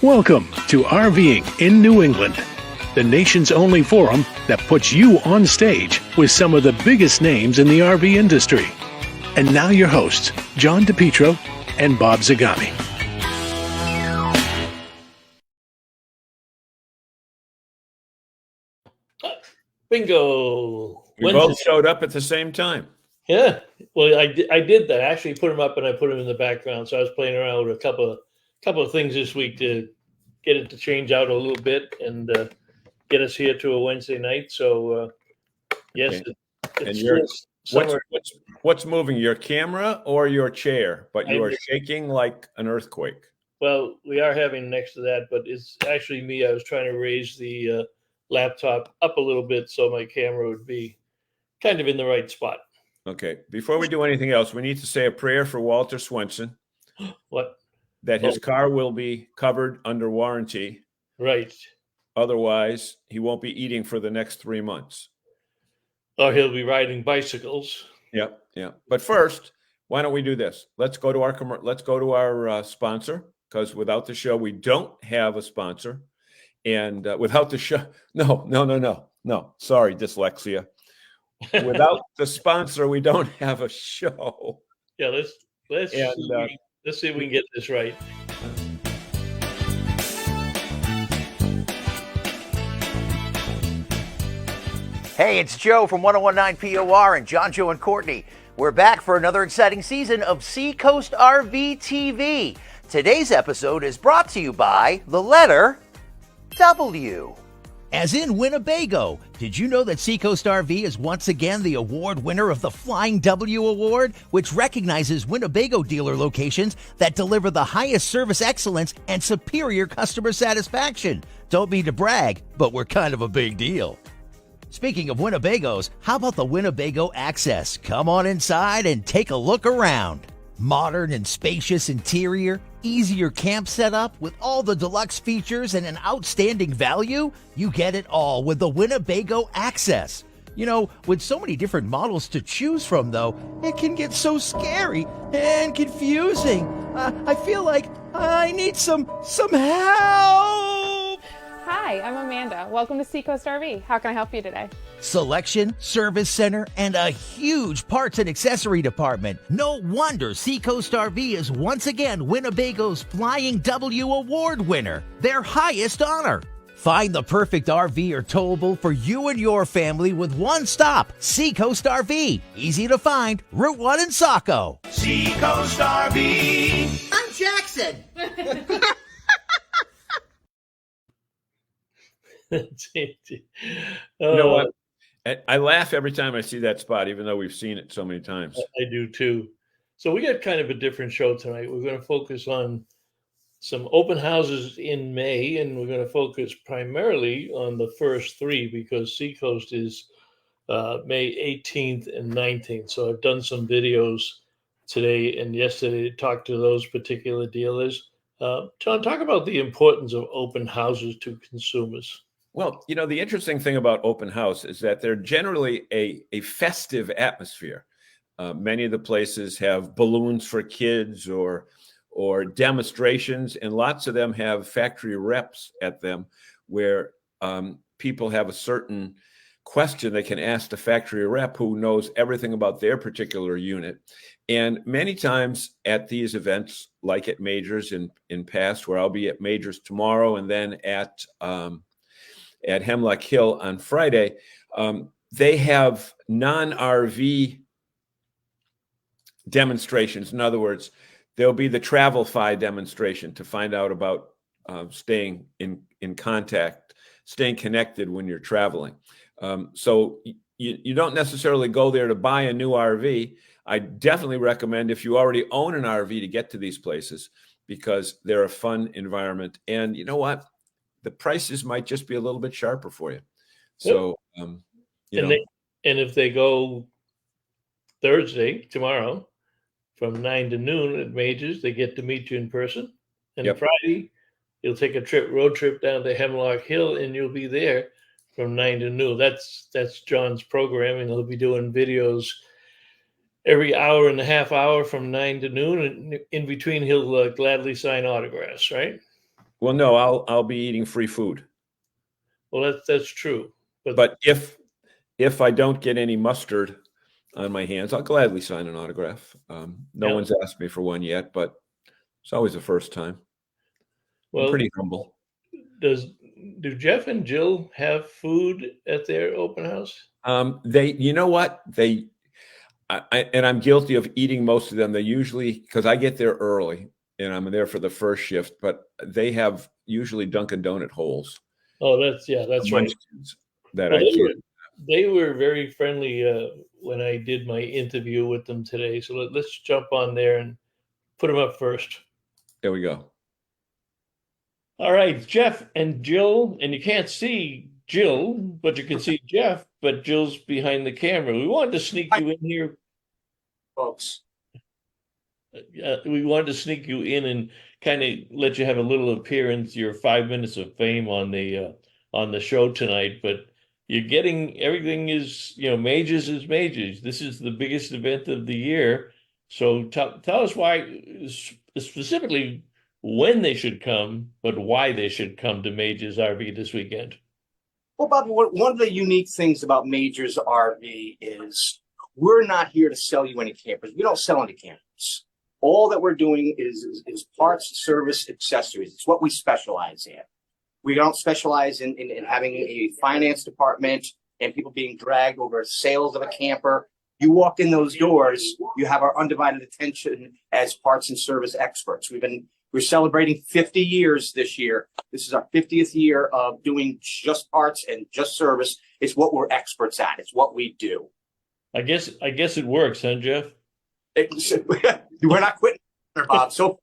Welcome to RVing in New England, the nation's only forum that puts you on stage with some of the biggest names in the RV industry. And now your hosts, John DePietro and Bob Zagami. Bingo. We both showed up at the same time. Yeah. Well, I did that. I actually put them up and I put them in the background. So I was playing around with a couple of things this week to get it to change out a little bit and get us here to a Wednesday night. So yes, okay. What's moving, your camera or your chair? But you are shaking like an earthquake. Well, we are having next to that, but it's actually me. I was trying to raise the laptop up a little bit so my camera would be kind of in the right spot. Okay. Before we do anything else, we need to say a prayer for Walter Swenson. What? That his car will be covered under warranty. Right. Otherwise, he won't be eating for the next 3 months. Or he'll be riding bicycles. Yeah. But first, why don't we do this? Let's go to our sponsor, because without the show, we don't have a sponsor. And without the show, no. Sorry, dyslexia. Without the sponsor, we don't have a show. Yeah, let's see if we can get this right. Hey, it's Joe from 1019 POR and John, Joe, and Courtney. We're back for another exciting season of Seacoast RV TV. Today's episode is brought to you by the letter W. As in Winnebago. Did you know that Seacoast RV is once again the award winner of the Flying W Award, which recognizes Winnebago dealer locations that deliver the highest service excellence and superior customer satisfaction? Don't mean to brag, but we're kind of a big deal. Speaking of Winnebagos, how about the Winnebago Access? Come on inside and take a look around. Modern and spacious interior, easier camp setup with all the deluxe features and an outstanding value? You get it all with the Winnebago Access. You know, with so many different models to choose from, though, it can get so scary and confusing. I feel like I need some help. Hi, I'm Amanda. Welcome to Seacoast RV. How can I help you today? Selection, service center, and a huge parts and accessory department. No wonder Seacoast RV is once again Winnebago's Flying W Award winner, their highest honor. Find the perfect RV or towable for you and your family with one stop, Seacoast RV. Easy to find, Route 1 in Saco. Seacoast RV. I'm Jackson. You know what? I laugh every time I see that spot, even though we've seen it so many times. I do too. So we got kind of a different show tonight. We're going to focus on some open houses in May, and we're going to focus primarily on the first three because Seacoast is May 18th and 19th. So I've done some videos today and yesterday to talk to those particular dealers. John, talk about the importance of open houses to consumers. Well, you know, the interesting thing about open house is that they're generally a festive atmosphere. Many of the places have balloons for kids or demonstrations, and lots of them have factory reps at them where people have a certain question they can ask the factory rep who knows everything about their particular unit. And many times at these events, like at Majors in past, where I'll be at Majors tomorrow and then at Hemlock Hill on Friday, they have non-RV demonstrations. In other words, there'll be the Travel-Fi demonstration to find out about staying in contact, staying connected when you're traveling. So you don't necessarily go there to buy a new RV. I definitely recommend, if you already own an RV, to get to these places because they're a fun environment. And you know what? The prices might just be a little bit sharper for you. So, and if they go Thursday, tomorrow, from 9 to noon at Majors, they get to meet you in person. And Friday, you'll take a road trip down to Hemlock Hill, and you'll be there from 9 to noon. That's John's programming. He'll be doing videos every hour and a half hour from 9 to noon. And in between, he'll gladly sign autographs, right? Well, no, I'll be eating free food. Well, that's true. But if I don't get any mustard on my hands, I'll gladly sign an autograph. No one's asked me for one yet, but it's always the first time. I'm well, pretty humble. do Jeff and Jill have food at their open house? You know what? And I'm guilty of eating most of them. They usually, because I get there early and I'm there for the first shift, but they have usually Dunkin' Donut holes. Oh, that's right. That Well, I can't. they were very friendly when I did my interview with them today. So let's jump on there and put them up first. There we go. All right, Jeff and Jill, and you can't see Jill, but you can see Jeff, but Jill's behind the camera. We wanted to sneak you in here, folks. We wanted to sneak you in and kind of let you have a little appearance, your 5 minutes of fame on the show tonight. But you're getting everything is, Majors is Majors. This is the biggest event of the year. So tell us why, specifically when they should come, but why they should come to Majors RV this weekend. Well, Bobby, one of the unique things about Majors RV is we're not here to sell you any campers. We don't sell any campers. All that we're doing is parts, service, accessories. It's what we specialize in. We don't specialize in having a finance department and people being dragged over sales of a camper. You walk in those doors, you have our undivided attention as parts and service experts. We're celebrating 50 years this year. This is our 50th year of doing just parts and just service. It's what we're experts at. It's what we do. I guess it works, huh, Jeff? We're not quitting, Bob. So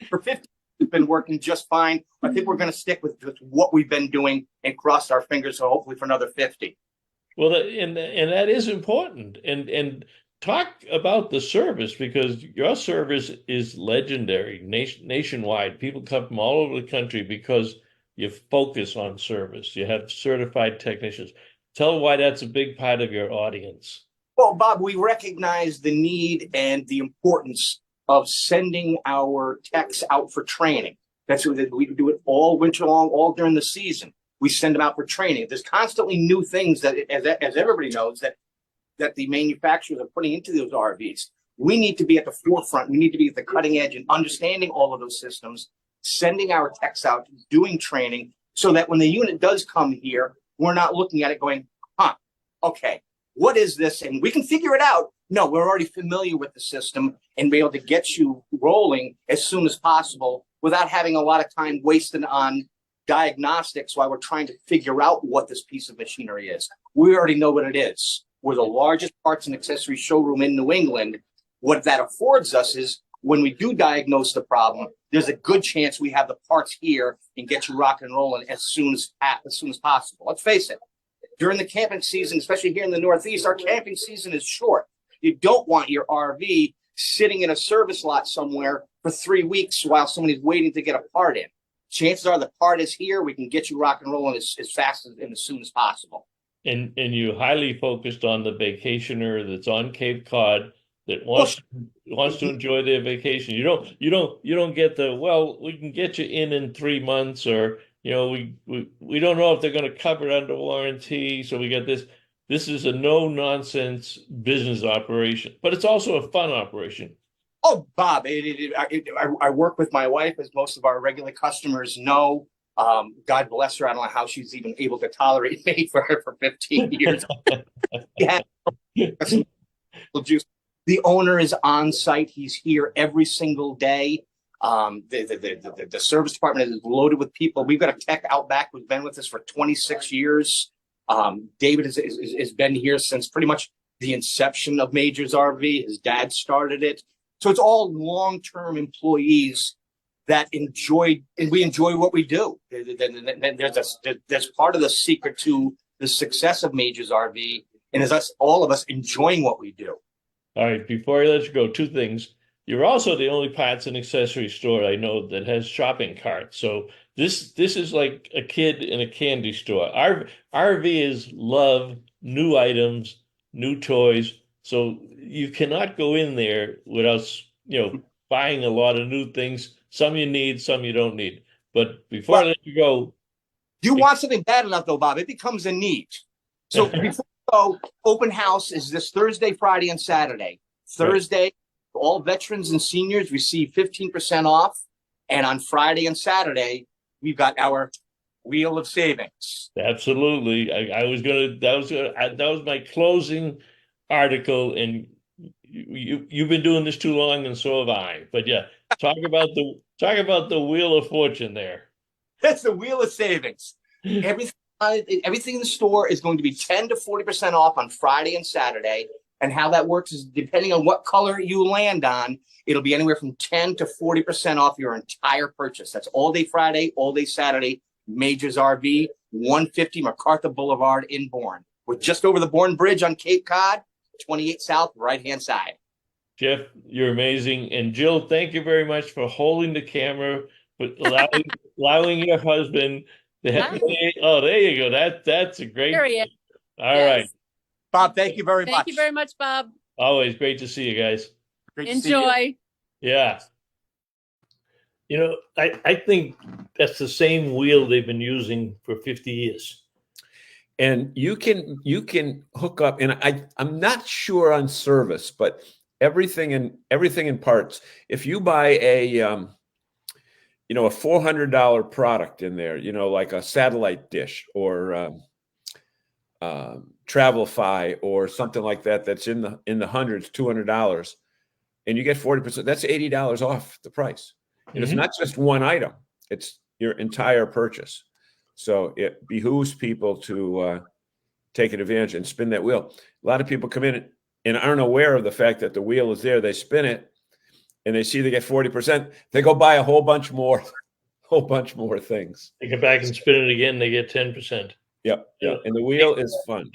for 50, we've been working just fine. I think we're going to stick with what we've been doing and cross our fingers, so hopefully for another 50. Well, and that is important. And talk about the service, because your service is legendary nationwide. People come from all over the country because you focus on service. You have certified technicians. Tell why that's a big part of your audience. Well, Bob, we recognize the need and the importance of sending our techs out for training. That's what we do it all winter long, all during the season. We send them out for training. There's constantly new things that, as everybody knows, that the manufacturers are putting into those RVs. We need to be at the forefront. We need to be at the cutting edge and understanding all of those systems, sending our techs out, doing training, so that when the unit does come here, we're not looking at it going, okay, what is this? And we can figure it out. No, we're already familiar with the system and be able to get you rolling as soon as possible without having a lot of time wasted on diagnostics while we're trying to figure out what this piece of machinery is. We already know what it is. We're the largest parts and accessory showroom in New England. What that affords us is when we do diagnose the problem, there's a good chance we have the parts here and get you rock and rolling as soon as possible. Let's face it. During the camping season, especially here in the Northeast, our camping season is short. You don't want your RV sitting in a service lot somewhere for 3 weeks while somebody's waiting to get a part in. Chances are the part is here. We can get you rock and rolling as fast and as soon as possible. And you highly focused on the vacationer that's on Cape Cod that wants to enjoy their vacation. You don't get we can get you in 3 months, or we don't know if they're going to cover it under warranty. So we got this. This is a no nonsense business operation, but it's also a fun operation. Oh, Bob, I work with my wife, as most of our regular customers know. God bless her. I don't know how she's even able to tolerate me for 15 years. The owner is on site. He's here every single day. The service department is loaded with people. We've got a tech out back who's been with us for 26 years. David has been here since pretty much the inception of Majors RV. His dad started it. So it's all long-term employees that enjoy what we do. There's part of the secret to the success of Majors RV, and is all of us enjoying what we do. All right, before I let you go, 2 things. You're also the only parts and accessory store I know that has shopping carts. So this is like a kid in a candy store. RVers love new items, new toys. So you cannot go in there without, buying a lot of new things. Some you need, some you don't need. But before I Well, let you go, you want something bad enough, though, Bob, it becomes a need. So before we go, open house is this Thursday, Friday, and Saturday. Thursday, all veterans and seniors receive 15% off. And on Friday and Saturday, we've got our Wheel of Savings. absolutely, I was gonna. That was my closing article, and you've been doing this too long, and so have I. But yeah, talk about the Wheel of Fortune there. That's the Wheel of Savings. Everything in the store is going to be 10 to 40% off on Friday and Saturday. And how that works is depending on what color you land on, it'll be anywhere from 10 to 40% off your entire purchase. That's all day Friday, all day Saturday. Majors RV, 150 MacArthur Boulevard in Bourne. We're just over the Bourne Bridge on Cape Cod, 28 South, right-hand side. Jeff, you're amazing. And Jill, thank you very much for holding the camera, but allowing your husband to have, oh, there you go. That's a great. Here he is. All Yes. right. Bob, thank you very much. Thank you very much, Bob. Always great to see you guys. Great to see you. Enjoy. Yeah. You know, I think that's the same wheel they've been using for 50 years. And you can hook up, and I'm not sure on service, but everything in parts. If you buy a $400 product in there, like a satellite dish or Travelify or something like that, that's in the hundreds, $200, and you get 40%, that's $80 off the price. And it's not just one item, it's your entire purchase. So it behooves people to take advantage and spin that wheel. A lot of people come in and aren't aware of the fact that the wheel is there. They spin it and they see they get 40%. They go buy a whole bunch more things. They come back and spin it again, they get 10%. Yep. And the wheel is fun.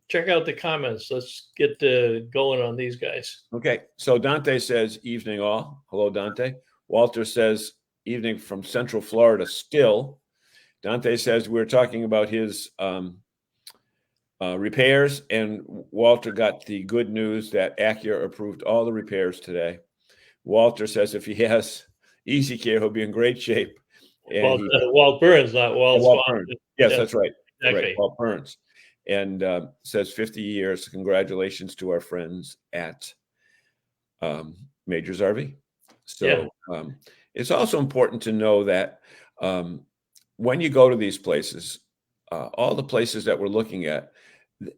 Check out the comments. Let's get going on these guys. Okay. So Dante says, evening all. Hello, Dante. Walter says, evening from Central Florida still. Dante says we're talking about his repairs, and Walter got the good news that Acura approved all the repairs today. Walter says if he has Easy Care, he'll be in great shape. And Walt Burns, not Walt Burns. Yes, that's right. Exactly. Right, Walt Burns. And says 50 years. Congratulations to our friends at Majors RV. So it's also important to know that when you go to these places, all the places that we're looking at,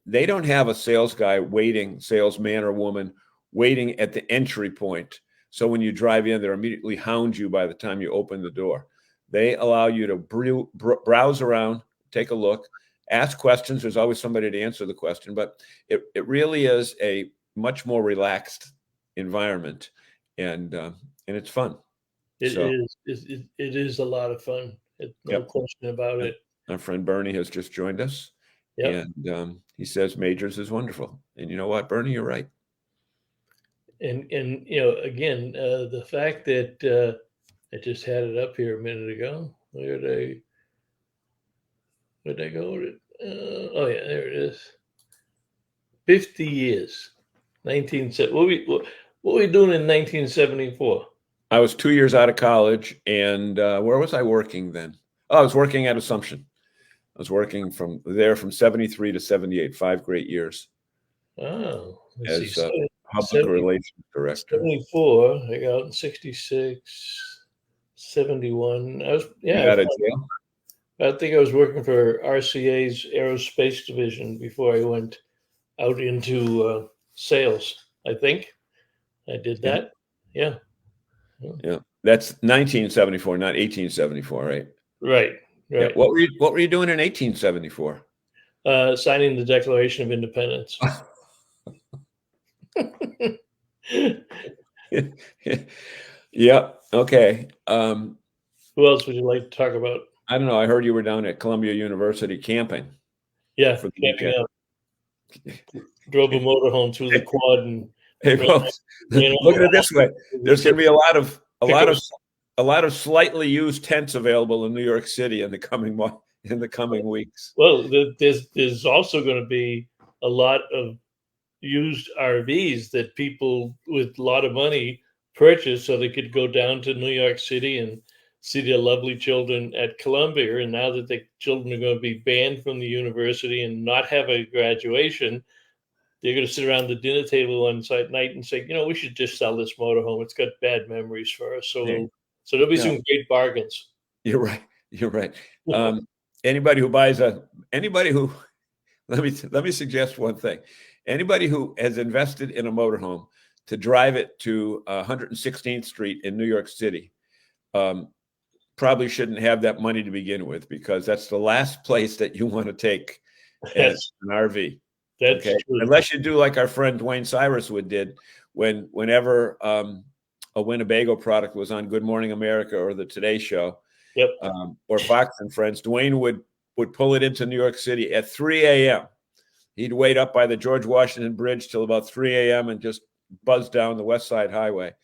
they don't have a sales guy waiting, salesman or woman waiting at the entry point. So when you drive in, they're immediately hound you by the time you open the door. They allow you to browse around, take a look, ask questions. There's always somebody to answer the question, but it really is a much more relaxed environment, and it's fun. It is a lot of fun. No question about it. Our friend Bernie has just joined us, and he says Majors is wonderful. And you know what, Bernie, you're right. And again, the fact that I just had it up here a minute ago. Where'd I go with it? Oh yeah, there it is. 50 years, 1970. What were we doing in 1974? I was 2 years out of college, and where was I working then? Oh, I was working at Assumption. I was working from 73 to 78, 5 great years. Oh, as public relations director. 74, I got out in 66, 71. I was out of jail? I think I was working for RCA's aerospace division before I went out into sales. I think I did that. Yeah. That's 1974, not 1874, right? Right. Yeah. What were you doing in 1874? Signing the Declaration of Independence. Yeah. Okay. Who else would you like to talk about? I don't know. I heard you were down at Columbia University camping. Yeah, camping out. Drove a motorhome through the quad and. Hey, folks, look at it this way: there's going to be a lot of slightly used tents available in New York City in the coming weeks. Well, there's also going to be a lot of used RVs that people with a lot of money purchase so they could go down to New York City and see their lovely children at Columbia. And now that the children are going to be banned from the university and not have a graduation, they're going to sit around the dinner table on night and say, we should just sell this motorhome. It's got bad memories for us. So there'll be some great bargains. You're right. You're right. Anybody who let me suggest one thing. Anybody who has invested in a motorhome to drive it to 116th Street in New York City probably shouldn't have that money to begin with, because that's the last place that you want to take an RV. That's true. Unless you do like our friend Dwayne Cyrus did whenever a Winnebago product was on Good Morning America or the Today Show, or Fox and Friends. Dwayne would pull it into New York City at 3 a.m. He'd wait up by the George Washington Bridge till about 3 a.m. and just buzz down the West Side Highway,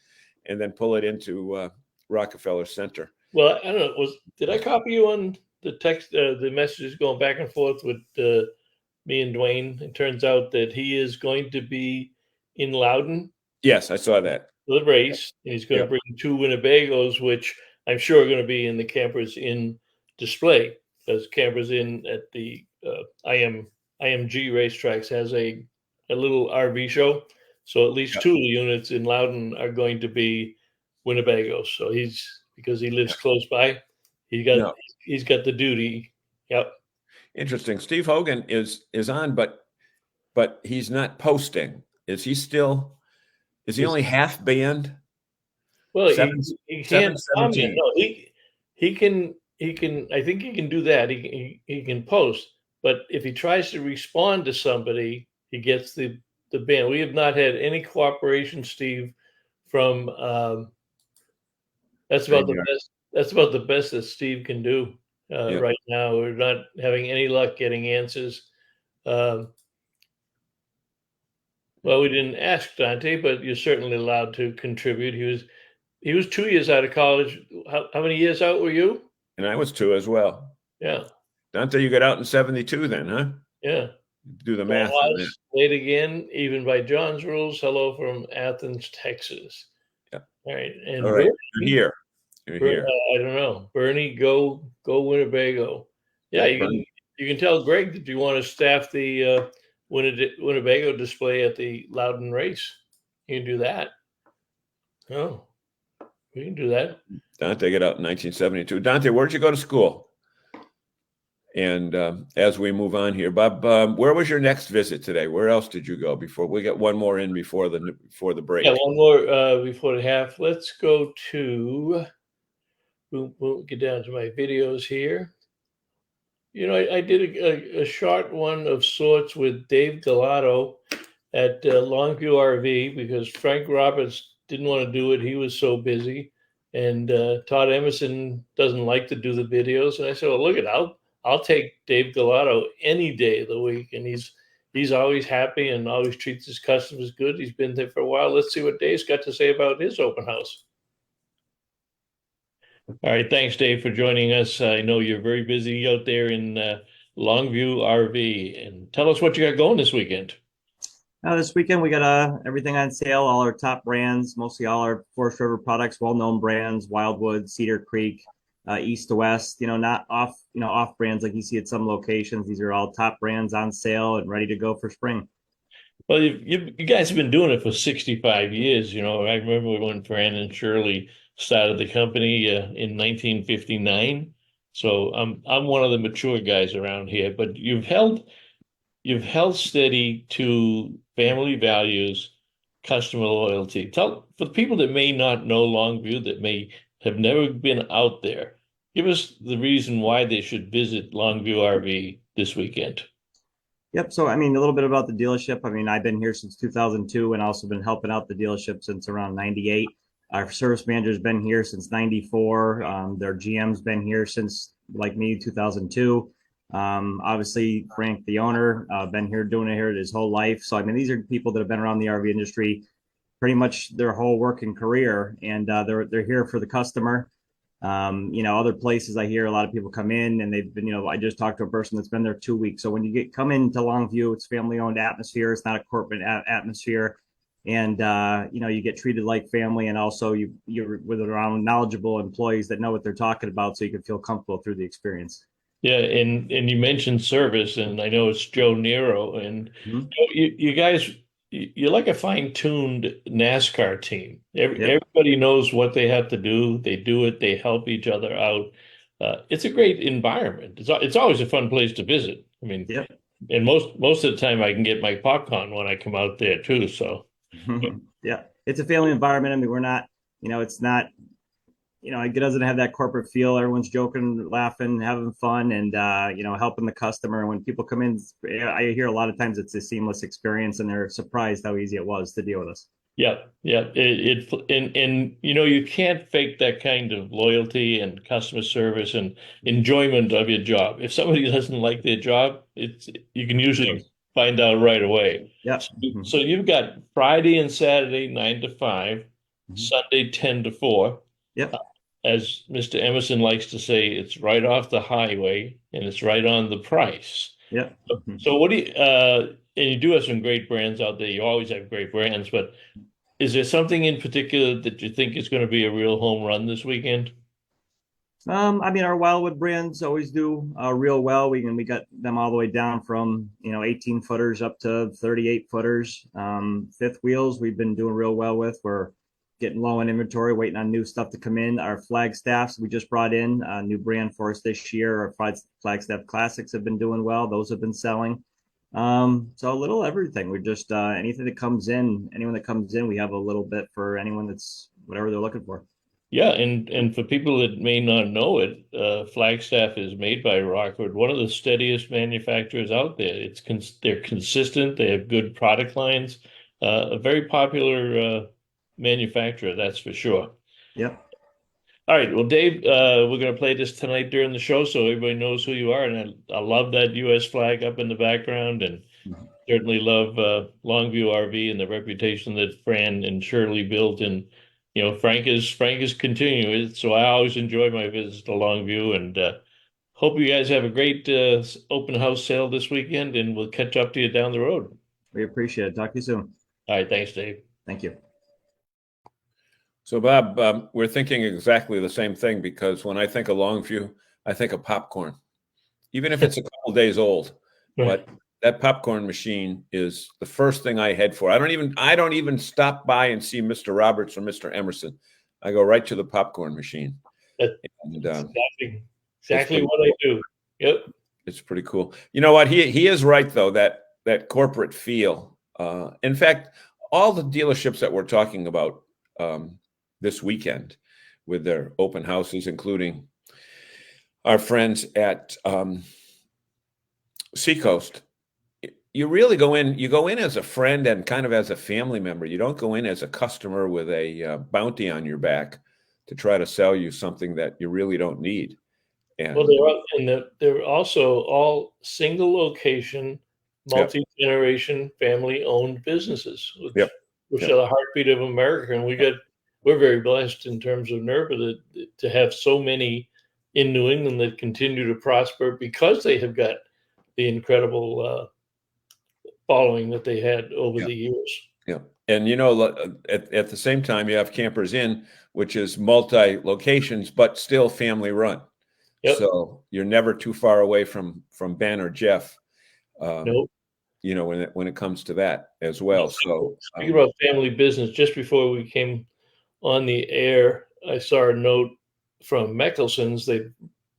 and then pull it into Rockefeller Center. Well, I don't know. Did I copy you on the text, the messages going back and forth with me and Dwayne? It turns out that he is going to be in Loudon. Yes, I saw that. The race. And he's going to bring 2 Winnebagos, which I'm sure are going to be in the Campers Inn display, because Campers Inn at the IMG racetracks has a little RV show. So at least 2 of the units in Loudon are going to be Winnebagos. So because he lives close by, he's got the duty. Yep. Interesting. Steve Hogan is on, but he's not posting. Is he only half banned? Well, he can't comment. No, he can. I think he can do that. He can post, but if he tries to respond to somebody, he gets the ban. We have not had any cooperation, Steve, from. That's about the best. That's about the best that Steve can do right now. We're not having any luck getting answers. Well, we didn't ask Dante, but you're certainly allowed to contribute. He was 2 years out of college. How many years out were you? And I was 2 as well. Yeah. Dante, you got out in 72 then, huh? Yeah. Do the math. Late again, even by John's rules. Hello from Athens, Texas. Yeah. All right. And all right. You're here. I don't know. Bernie, go Winnebago. Yeah, you can tell Greg that you want to staff the Winnebago display at the Loudon race. You can do that. Oh, we can do that. Dante got out in 1972. Dante, where'd you go to school? And as we move on here, Bob, where was your next visit today? Where else did you go before we get one more in before the break? Yeah, one more before the half. Let's go to. We'll get down to my videos here. I did a short one of sorts with Dave Galato at Longview RV, because Frank Roberts didn't want to do it. He was so busy. And Todd Emerson doesn't like to do the videos. And I said, well, look at I'll take Dave Galato any day of the week. And he's always happy and always treats his customers good. He's been there for a while. Let's see what Dave's got to say about his open house. All right. Thanks, Dave, for joining us. I know you're very busy out there in Longview RV. And tell us what you got going this weekend. This weekend, we got everything on sale, all our top brands, mostly all our Forest River products, well-known brands, Wildwood, Cedar Creek, East to West, not off brands like you see at some locations. These are all top brands on sale and ready to go for spring. Well, you guys have been doing it for 65 years. I remember when Fran and Shirley started the company in 1959. So I'm one of the mature guys around here, but you've held steady to family values, customer loyalty. For the people that may not know Longview, that may have never been out there, give us the reason why they should visit Longview RV this weekend. Yep. So, a little bit about the dealership. I've been here since 2002 and also been helping out the dealership since around 98. Our service manager's been here since 94. Their GM's been here since, like me, 2002. Obviously, Frank, the owner, been here doing it here his whole life. So, these are people that have been around the RV industry pretty much their whole working career, and they're here for the customer. Other places I hear a lot of people come in and they've been, I just talked to a person that's been there 2 weeks. So when you come into Longview, it's family owned atmosphere. It's not a corporate atmosphere. and you get treated like family, and also you're with around knowledgeable employees that know what they're talking about, so you can feel comfortable through the experience. Yeah, and you mentioned service, and I know it's Joe Nero, and Mhm. you guys, you're like a fine-tuned NASCAR team. Yep. Everybody knows what they have to do. They do it. They help each other out. It's a great environment. It's always a fun place to visit. I mean, Yep. and most of the time I can get my popcorn when I come out there too. So Yeah, it's a family environment. I mean, we're not, it's not, it doesn't have that corporate feel. Everyone's joking, laughing, having fun, and helping the customer. When people come in, I hear a lot of times it's a seamless experience, and they're surprised how easy it was to deal with us. yeah, yeah. And you can't fake that kind of loyalty and customer service and enjoyment of your job. If somebody doesn't like their job, you can usually find out right away. Yeah. So you've got Friday and Saturday 9 to 5, Sunday 10 to 4. Yep. As Mr. Emerson likes to say, it's right off the highway and it's right on the price. Yep. So what do you and you do have some great brands out there. You always have great brands, but is there something in particular that you think is going to be a real home run this weekend? I mean, our Wildwood brands always do real well. We got them all the way down from 18 footers up to 38 footers. Fifth wheels we've been doing real well with. We're getting low on inventory, waiting on new stuff to come in. Our Flagstaffs we just brought in a new brand for us this year. Our Flagstaff Classics have been doing well. Those have been selling. So a little everything. We're just anything that comes in, anyone that comes in, we have a little bit for anyone that's whatever they're looking for. Yeah, and for people that may not know it, Flagstaff is made by Rockford, one of the steadiest manufacturers out there. They're consistent. They have good product lines. A very popular manufacturer, that's for sure. Yep. All right, well, Dave, we're going to play this tonight during the show, so everybody knows who you are. And I love that U.S. flag up in the background, and certainly love Longview RV and the reputation that Fran and Shirley built. And Frank is continuing it, so I always enjoy my visits to Longview. And hope you guys have a great open house sale this weekend, and we'll catch up to you down the road. We appreciate it. Talk to you soon. All right, thanks, Dave. Thank you. So, Bob, we're thinking exactly the same thing, because when I think of Longview, I think of popcorn, even if it's a couple days old. But that popcorn machine is the first thing I head for. I don't even stop by and see Mr. Roberts or Mr. Emerson. I go right to the popcorn machine. Exactly what I do. Yep. It's pretty cool. You know what? He is right, though, that corporate feel. In fact, all the dealerships that we're talking about this weekend with their open houses, including our friends at Seacoast, you really go in as a friend and kind of as a family member. You don't go in as a customer with a bounty on your back to try to sell you something that you really don't need. And they're also all single location, multi-generation, family-owned businesses, which are the heartbeat of America. And we're very blessed in terms of NERVDA to have so many in New England that continue to prosper because they have got the incredible following that they had over the years. Yeah. And, at the same time, you have Campers Inn, which is multi-locations, but still family run. Yep. So you're never too far away from Ben or Jeff, nope. When it comes to that as well. So speaking about family business, just before we came on the air, I saw a note from Meckelson's. They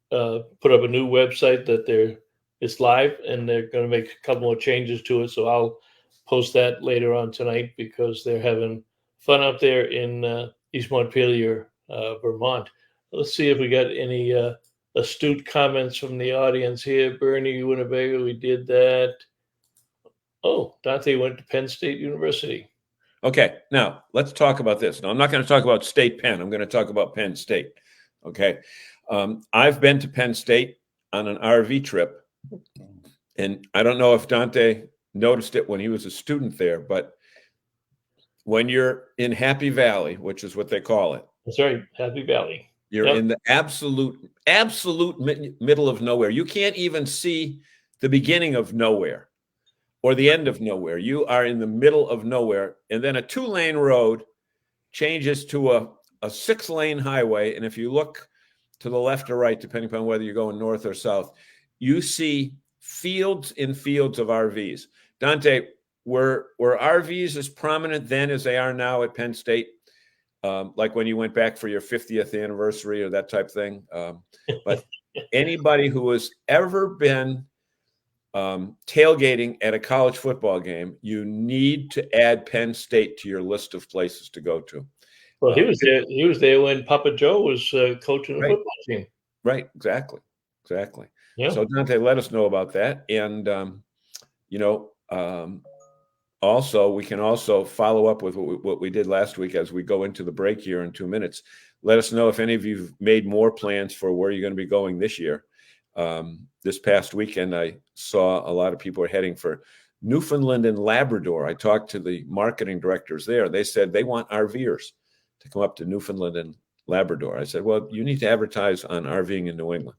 put up a new website that it's live, and they're going to make a couple more changes to it. So I'll post that later on tonight, because they're having fun up there in East Montpelier, Vermont. Let's see if we got any astute comments from the audience here. Bernie, Winnebago, we did that. Oh, Dante went to Penn State University. Okay, now let's talk about this. Now, I'm not going to talk about State Penn. I'm going to talk about Penn State. Okay, I've been to Penn State on an RV trip, and I don't know if Dante noticed it when he was a student there, but when you're in Happy Valley, which is what they call it. That's right, Happy Valley. You're in the absolute middle of nowhere. You can't even see the beginning of nowhere. or the end of nowhere. You are in the middle of nowhere, and then a 2-lane road changes to a 6-lane highway. And if you look to the left or right, depending upon whether you're going north or south, you see fields and fields of RVs. Dante, were RVs as prominent then as they are now at Penn State? Like when you went back for your 50th anniversary or that type thing. But anybody who has ever been tailgating at a college football game, you need to add Penn State to your list of places to go to. Well, he was there. He was there when Papa Joe was coaching the football team. Right. Exactly. Yeah. So Dante, let us know about that. And, also, we can also follow up with what we did last week as we go into the break here in 2 minutes. Let us know if any of you've made more plans for where you're going to be going this year. This past weekend, I saw a lot of people are heading for Newfoundland and Labrador. I talked to the marketing directors there. They said they want RVers to come up to Newfoundland and Labrador. I said, well, you need to advertise on RVing in New England.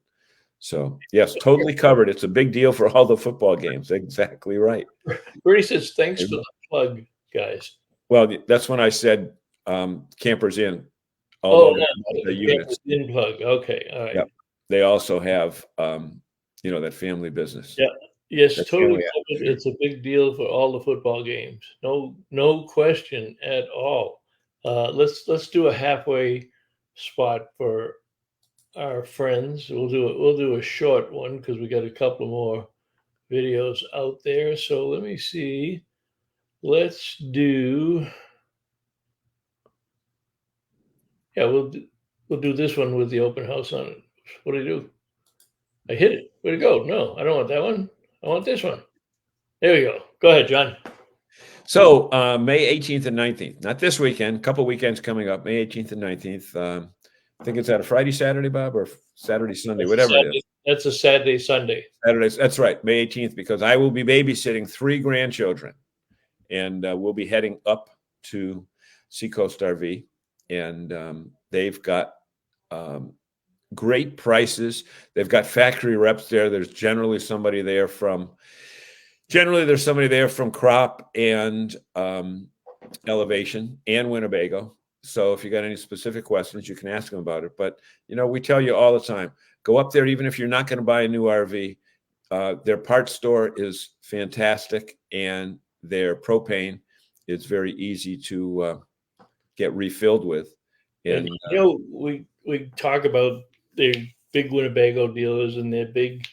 So, yes, totally covered. It's a big deal for all the football games. Exactly right. Bernie says, thanks for the plug, guys. Well, that's when I said Campers Inn. The units. In plug. Okay, all right. Yep. They also have, that family business. Yeah. Yes, That's totally. It's a big deal for all the football games. No question at all. Let's do a halfway spot for our friends. We'll do a short one because we got a couple more videos out there. So let me see. Let's do. Yeah, we'll do this one with the open house on it. What do I do? I hit it. Where'd it go? No, I don't want that one. I want this one. There we go. Go ahead, John. So May 18th and 19th, not this weekend, a couple weekends coming up, May 18th and 19th. I think it's at a Friday, Saturday, Bob, or Saturday, Sunday, whatever it is. That's a Saturday, Sunday. Saturdays. That's right, May 18th, because I will be babysitting 3 grandchildren, and we'll be heading up to Seacoast RV, and they've got great prices. They've got factory reps there. There's generally somebody there from Crop and Elevation and Winnebago. So if you got any specific questions, you can ask them about it. But, we tell you all the time, go up there, even if you're not going to buy a new RV. Their parts store is fantastic, and their propane is very easy to get refilled with. And we talk about their big Winnebago dealers and their big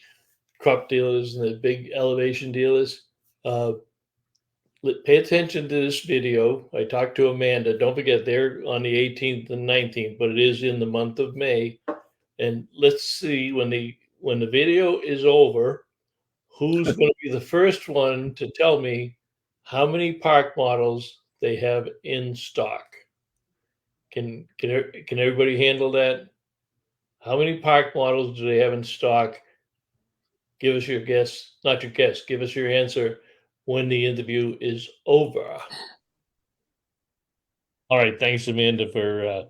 Crop dealers and their big Elevation dealers. Pay attention to this video. I talked to Amanda. Don't forget, they're on the 18th and 19th, but it is in the month of May. And let's see when the video is over, who's going to be the first one to tell me how many park models they have in stock. Can everybody handle that? How many park models do they have in stock? Give us your guess, not your guess. Give us your answer when the interview is over. All right. Thanks, Amanda, for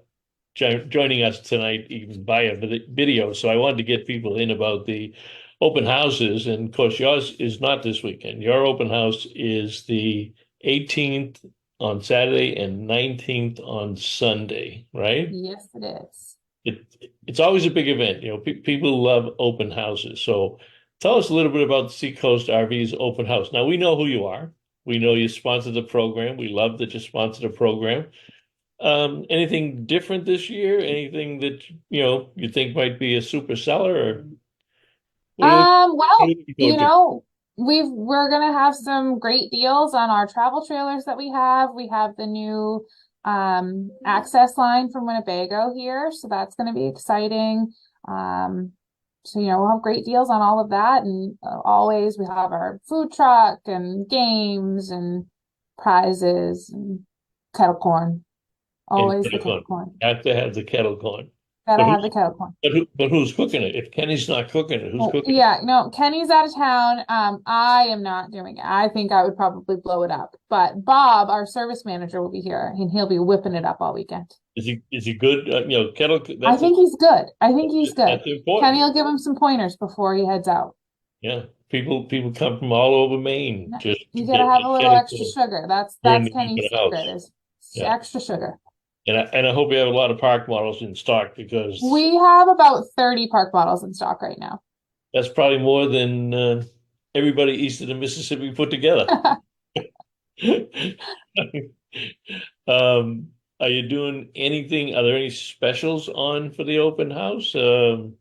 joining us tonight even via video. So I wanted to get people in about the open houses. And of course, yours is not this weekend. Your open house is the 18th on Saturday and 19th on Sunday, right? Yes, it is. It's always a big event. People love open houses. So tell us a little bit about Seacoast RV's open house. Now, we know who you are. We know you sponsor the program. We love that you sponsor the program. Anything different this year? Anything that, you think might be a super seller? We're going to have some great deals on our travel trailers that we have. We have the new access line from Winnebago here. So that's going to be exciting. So, we'll have great deals on all of that. And always we have our food truck and games and prizes and kettle corn. Always the kettle corn. Have to have the kettle corn. Gotta have the kettle corn. But who's cooking it? If Kenny's not cooking it, who's cooking it? Yeah, no, Kenny's out of town. I am not doing it. I think I would probably blow it up. But Bob, our service manager, will be here, and he'll be whipping it up all weekend. Is he good? Kettle. I think he's good. I think he's good. That's important. Kenny will give him some pointers before he heads out. Yeah. People come from all over Maine just to You get gotta have a little kettle extra corn sugar. That's during the Kenny's open secret house. is Yeah. extra sugar. And I hope you have a lot of park models in stock, because We have about 30 park bottles in stock right now. that's probably more than everybody east of the Mississippi put together. Are you doing anything? Are there any specials on for the open house? Any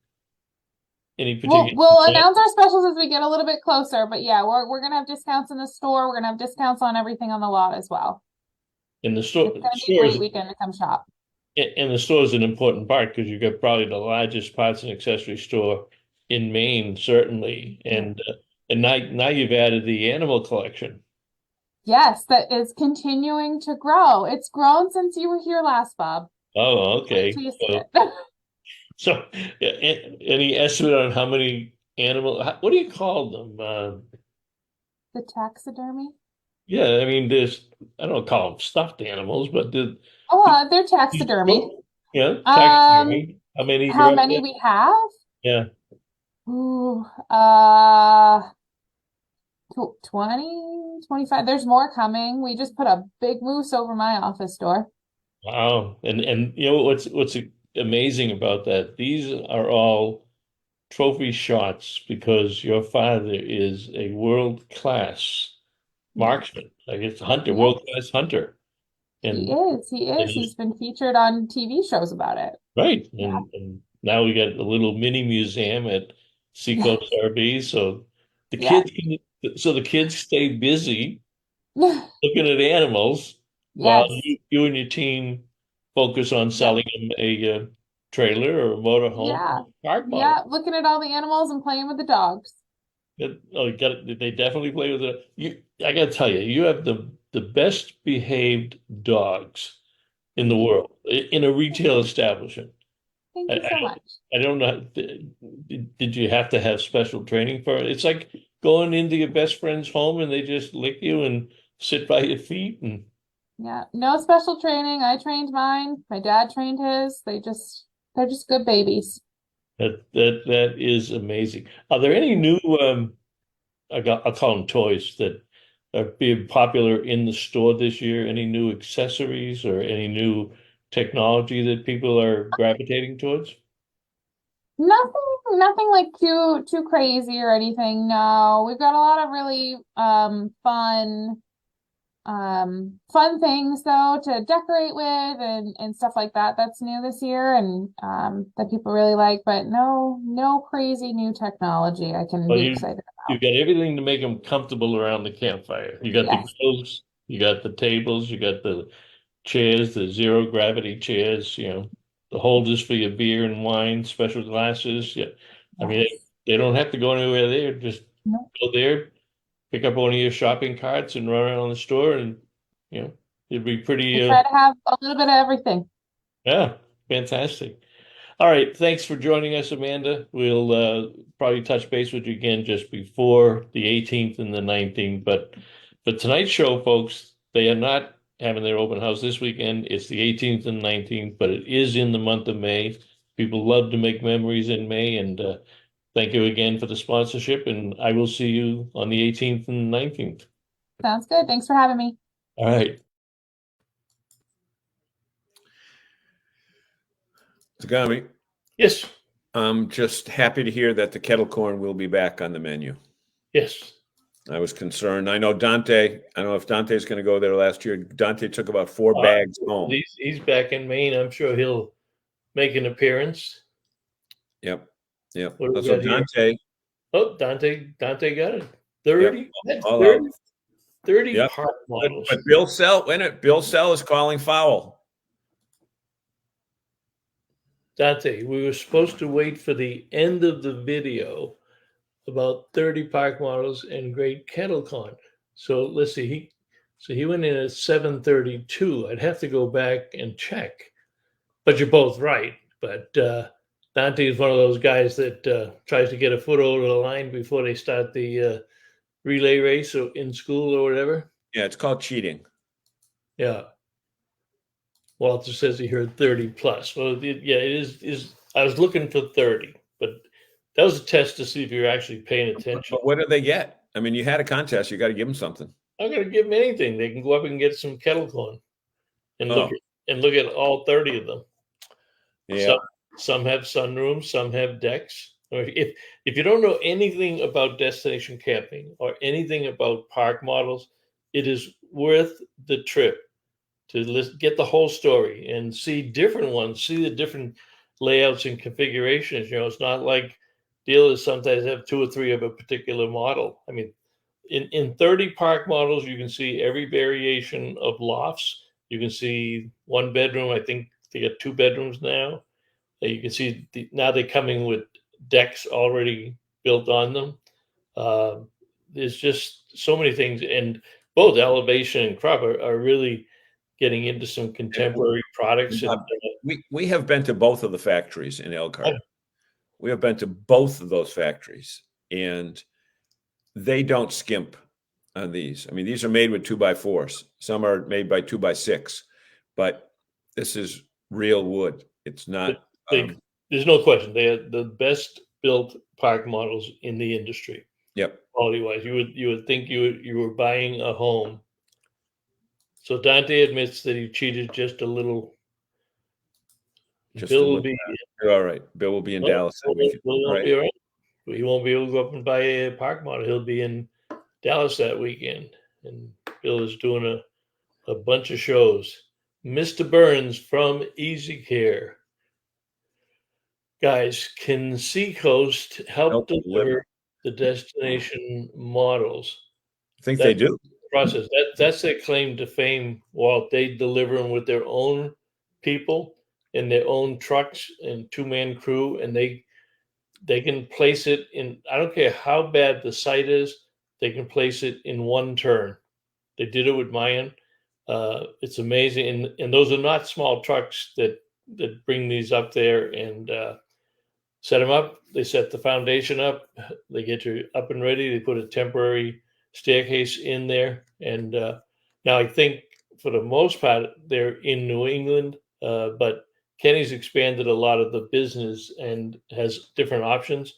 particular? We'll announce our specials as we get a little bit closer, but yeah, we're gonna have discounts in the store. We're gonna have discounts on everything on the lot as well. In the store, It's gonna be a great weekend to come shop. and the store is an important part because you've got probably the largest parts and accessory store in Maine, certainly, and now you've added the animal collection. Yes, that is continuing to grow. It's grown since you were here last, Bob. Oh, okay. Wait till you see it. So, any estimate on how many what do you call them? The taxidermy? Yeah, I mean, I don't call them stuffed animals, but They're taxidermy. yeah, taxidermy. How many? How many we have? Yeah. Ooh, 20, 25. There's more coming. We just put a big moose over my office door. Wow. And you know what's amazing about that? These are all trophy shots because your father is a world-class marksman. Like, it's a hunter, world-class hunter. And He is. He's been featured on TV shows about it. right. Yeah. And now we got a little mini museum at Seacoast RV. So the Yeah. kids stay busy looking at animals while you and your team focus on selling them a trailer or a motorhome, park model. Yeah, looking at all the animals and playing with the dogs. They definitely play with it. I got to tell you, you have the best behaved dogs in the world in a retail establishment. Thank you so much. I don't know. Did you have to have special training for it? It's like going into your best friend's home and they just lick you and sit by your feet and. Yeah, no special training. I trained mine. My dad trained his. They're just good babies. That is amazing. Are there any new I'll call them toys that are being popular in the store this year? Any new accessories or any new technology that people are gravitating towards? Nothing like too crazy or anything. No, we've got a lot of really fun things though to decorate with and stuff like that. That's new this year and that people really like, but no crazy new technology I can be excited about. You've got everything to make them comfortable around the campfire. You got the grills, you got the tables, you got the chairs, the zero gravity chairs, the holders for your beer and wine, special glasses. Yeah. I mean, they don't have to go anywhere there. Just go there, pick up one of your shopping carts and run around the store and, it'd be pretty. Try to have a little bit of everything. Yeah, fantastic. All right. Thanks for joining us, Amanda. We'll probably touch base with you again just before the 18th and the 19th. But for tonight's show, folks, they are not having their open house this weekend. It's the 18th and 19th, but it is in the month of May. People love to make memories in May. And thank you again for the sponsorship. And I will see you on the 18th and 19th. Sounds good. Thanks for having me. All right. Tagami. Yes. I'm just happy to hear that the kettle corn will be back on the menu. Yes. I was concerned. I know Dante. I don't know if Dante's going to go there. Last year, Dante took about 4 bags home. He's back in Maine. I'm sure he'll make an appearance. Yep. So Dante. Oh, Dante got it. 30? Yep. 30 yep. park models. But Bill Sell is calling foul. Dante, we were supposed to wait for the end of the video about 30 park models and great kettle corn. So let's see. He went in at 7:32. I'd have to go back and check. But you're both right. But Dante is one of those guys that tries to get a foot over the line before they start the relay race or in school or whatever. Yeah, it's called cheating. Yeah. Walter says he heard 30 plus. Well, it is. I was looking for 30, but that was a test to see if you're actually paying attention. But what do they get? I mean, you had a contest. You got to give them something. I'm going to give them anything. They can go up and get some kettle corn and Oh. look at all 30 of them. Yeah. Some have sunrooms, some have decks. Or if you don't know anything about destination camping or anything about park models, it is worth the trip to get the whole story and see different ones, see the different layouts and configurations. It's not like dealers sometimes have 2 or 3 of a particular model. I mean, in 30 park models, you can see every variation of lofts. You can see 1 bedroom. I think they got 2 bedrooms now. You can see now they're coming with decks already built on them. There's just so many things, and both Elevation and Crop are really getting into some contemporary products. We have been to both of the factories in Elkhart. We have been to both of those factories, and they don't skimp on these. I mean, these are made with 2x4s. Some are made by 2x6, but this is real wood. It's not. There's no question. They are the best built park models in the industry. Yep. Quality wise, you would think you were buying a home. So Dante admits that he cheated just a little. Bill will be all right. Bill will be in Dallas that weekend. Bill won't be all right. He won't be able to go up and buy a park model. He'll be in Dallas that weekend, and Bill is doing a bunch of shows. Mr. Burns from Easy Care. Guys, can Seacoast help deliver the destination models? I think they do. Process. That's their claim to fame, Walt. They deliver them with their own people and their own trucks and 2-man crew, and they can place it in, I don't care how bad the site is, they can place it in 1 turn. They did it with Mayan. It's amazing. And those are not small trucks that bring these up there and set them up. They set the foundation up. They get you up and ready. They put a temporary staircase in there. And now I think for the most part, they're in New England, but Kenny's expanded a lot of the business and has different options.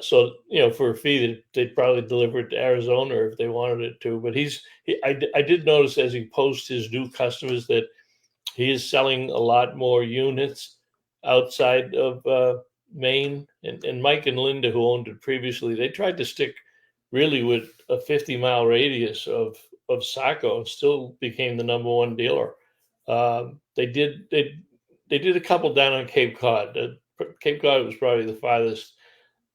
So, for a fee, they'd probably deliver it to Arizona if they wanted it to. But I did notice as he posts his new customers that he is selling a lot more units outside of Maine. And Mike and Linda, who owned it previously, they tried to stick really with a 50-mile radius of Saco and still became the number 1 dealer. They did a couple down on Cape Cod. Cape Cod was probably the farthest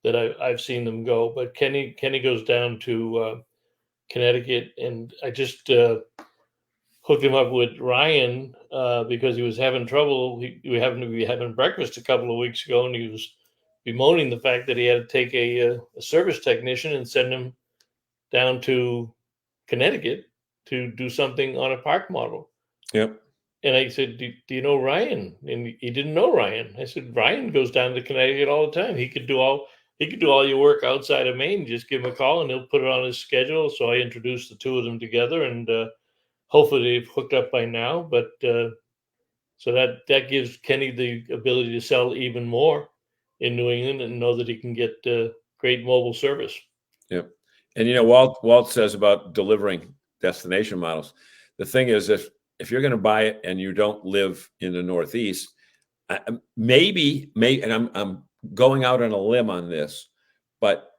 that I've seen them go. But Kenny goes down to Connecticut, and I just hooked him up with Ryan because he was having trouble. We happened to be having breakfast a couple of weeks ago, and he was bemoaning the fact that he had to take a service technician and send him down to Connecticut to do something on a park model. Yep. And I said, do you know Ryan? And he didn't know Ryan. I said, Ryan goes down to Connecticut all the time. He could do all your work outside of Maine. Just give him a call and he'll put it on his schedule. So I introduced the 2 of them together, and hopefully they've hooked up by now. But so that gives Kenny the ability to sell even more in New England and know that he can get great mobile service. Yep. And Walt says about delivering destination models. The thing is, if you're going to buy it and you don't live in the Northeast, maybe, and I'm going out on a limb on this, but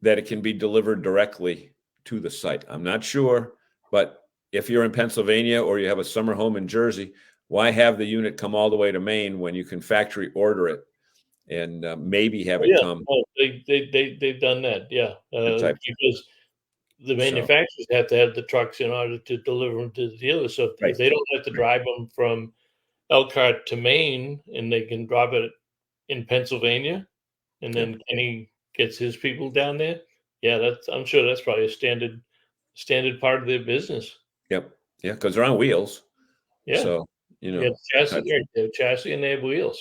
that it can be delivered directly to the site. I'm not sure, but if you're in Pennsylvania or you have a summer home in Jersey, why have the unit come all the way to Maine when you can factory order it and maybe have it come? Oh, they've done that, yeah. Because the manufacturers have to have the trucks in order to deliver them to the dealers. So if they don't have to drive them from Elkhart to Maine, and they can drop it in Pennsylvania, and then Kenny gets his people down there. Yeah, I'm sure that's probably a standard part of their business. Yep. Yeah, because they're on wheels. Yeah. So they have chassis and they have wheels.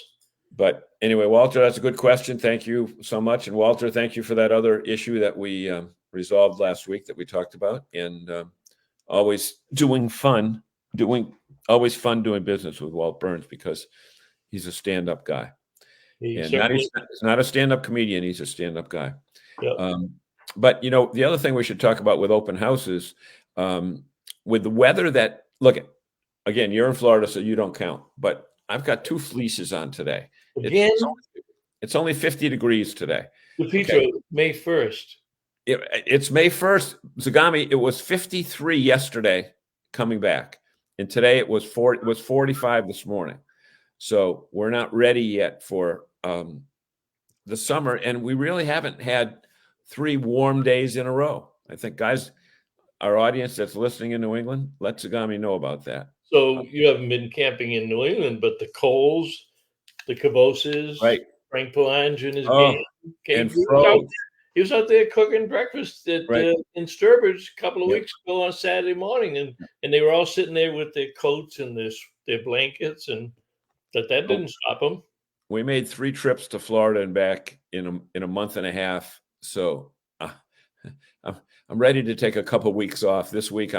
But anyway, Walter, that's a good question. Thank you so much. And Walter, thank you for that other issue that we resolved last week that we talked about. And always fun doing business with Walt Burns because he's a stand-up guy. He And certainly, he's not a stand-up comedian. He's a stand-up guy. yep. But the other thing we should talk about with open houses, with the weather that look again, you're in Florida, so you don't count. But I've got 2 fleeces on today. Again, It's only 50 degrees today. DePietro, Okay. May 1st. It's May 1st. Zagami, it was 53 yesterday coming back. And today it was 45 this morning. So we're not ready yet for the summer. And we really haven't had 3 warm days in a row. I think, guys, our audience that's listening in New England, let Zagami know about that. So you haven't been camping in New England, but the Coles, the Caboses, Right. Frank Palange and his Oh, gang. and He was out there cooking breakfast in Sturbridge a couple of weeks ago on Saturday morning, and they were all sitting there with their coats and their blankets, and that didn't stop them. We made 3 trips to Florida and back in a month and a half. So I'm ready to take a couple of weeks off. This week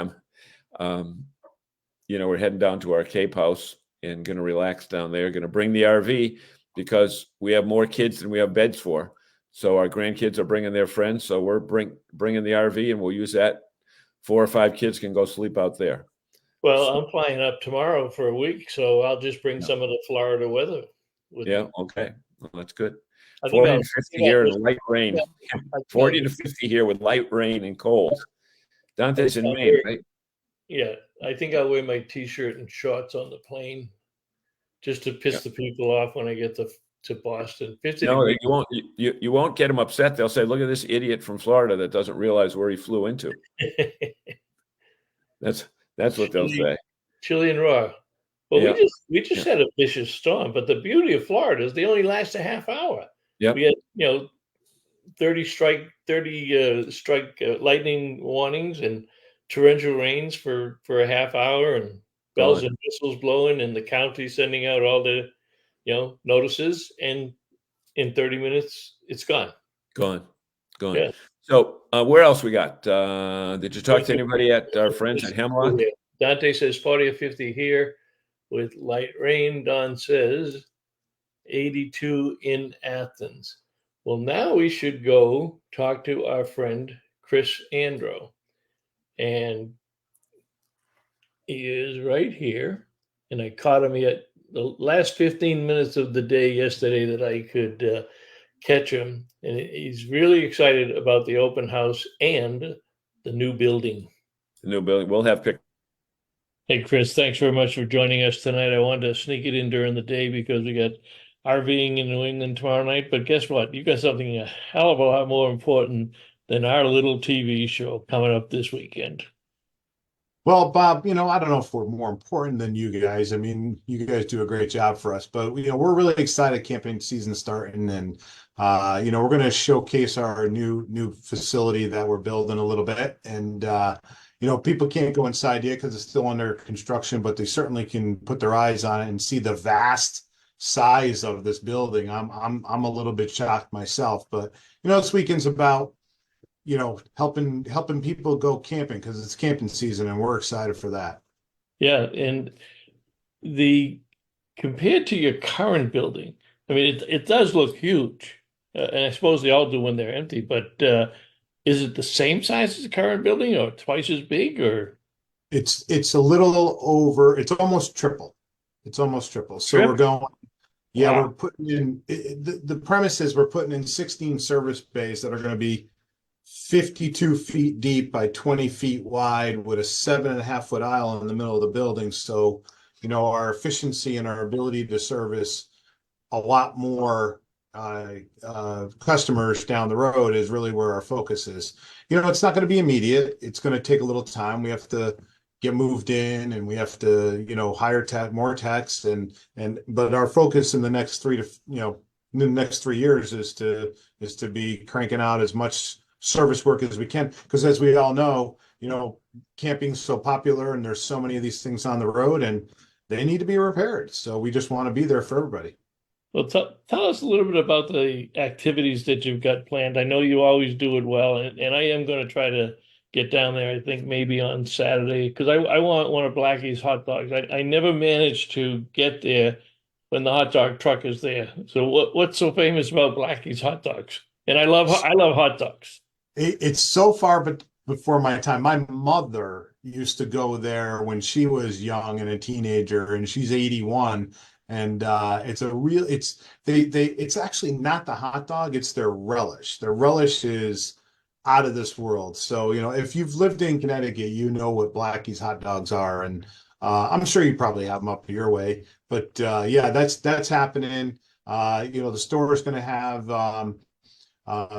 we're heading down to our Cape house and going to relax down there. Going to bring the RV because we have more kids than we have beds for. So our grandkids are bringing their friends. So we're bringing the RV, and we'll use that. 4 or 5 kids can go sleep out there. Well, I'm flying up tomorrow for a week, so I'll just bring some of the Florida weather with me. Okay. Well, that's good. I 40 think to 50 here and light rain. 40 to 50 here with light rain and cold. Dante's in Maine, right? Yeah, I think I'll wear my T-shirt and shorts on the plane just to piss the people off when I get to Boston. 50 No, degrees. you won't. You won't get them upset. They'll say, "Look at this idiot from Florida that doesn't realize where he flew into." That's what they'll say. Chilly and raw. Well, we just had a vicious storm, but the beauty of Florida is they only last a half hour. Yeah, we had 30 strike lightning warnings and torrential rains for a half hour, and bells and whistles blowing, and the county sending out all the notices, and in 30 minutes it's gone. Yeah. So where else we got? Did you talk to anybody at our friends at Hemlock? Dante says 40 or 50 here with light rain. Don says 82 in Athens. Well, now we should go talk to our friend Chris Andro, and he is right here, and I caught him at the last 15 minutes of the day yesterday that I could catch him, and he's really excited about the open house and the new building. We'll have pictures. Hey, Chris, thanks very much for joining us tonight. I wanted to sneak it in during the day because we got RVing in New England tomorrow night, but guess what? You got something a hell of a lot more important than our little TV show coming up this weekend. Well, Bob, I don't know if we're more important than you guys. I mean, you guys do a great job for us, but we're really excited camping season starting, and we're going to showcase our new facility that we're building a little bit, and people can't go inside yet because it's still under construction, but they certainly can put their eyes on it and see the vast size of this building. I'm a little bit shocked myself, but this weekend's about helping people go camping because it's camping season, and we're excited for that. Yeah, and compared to your current building, I mean, it does look huge, and I suppose they all do when they're empty. But is it the same size as the current building, or twice as big, or? It's a little over. It's almost triple. So we're going. Yeah, wow. We're putting in. The premise is we're putting in 16 service bays that are going to be 52 feet deep by 20 feet wide with a 7.5-foot aisle in the middle of the building. So, our efficiency and our ability to service a lot more customers down the road is really where our focus is. It's not going to be immediate. It's going to take a little time. We have to get moved in, and we have to, hire more techs, but our focus in the next 3 years is to be cranking out as much service work as we can, because as we all know, camping's so popular and there's so many of these things on the road and they need to be repaired. So we just want to be there for everybody. Well, tell us a little bit about the activities that you've got planned. I know you always do it well, and I am going to try to get down there, I think maybe on Saturday, because I want one of Blackie's hot dogs. I never managed to get there when the hot dog truck is there. So what's so famous about Blackie's hot dogs? And I love hot dogs. It's so far, but before my time. My mother used to go there when she was young and a teenager, and she's 81. And it's actually not the hot dog, it's their relish. Their relish is out of this world. So, if you've lived in Connecticut, you know what Blackie's hot dogs are. And I'm sure you probably have them up your way. But yeah, that's happening. The store is going to have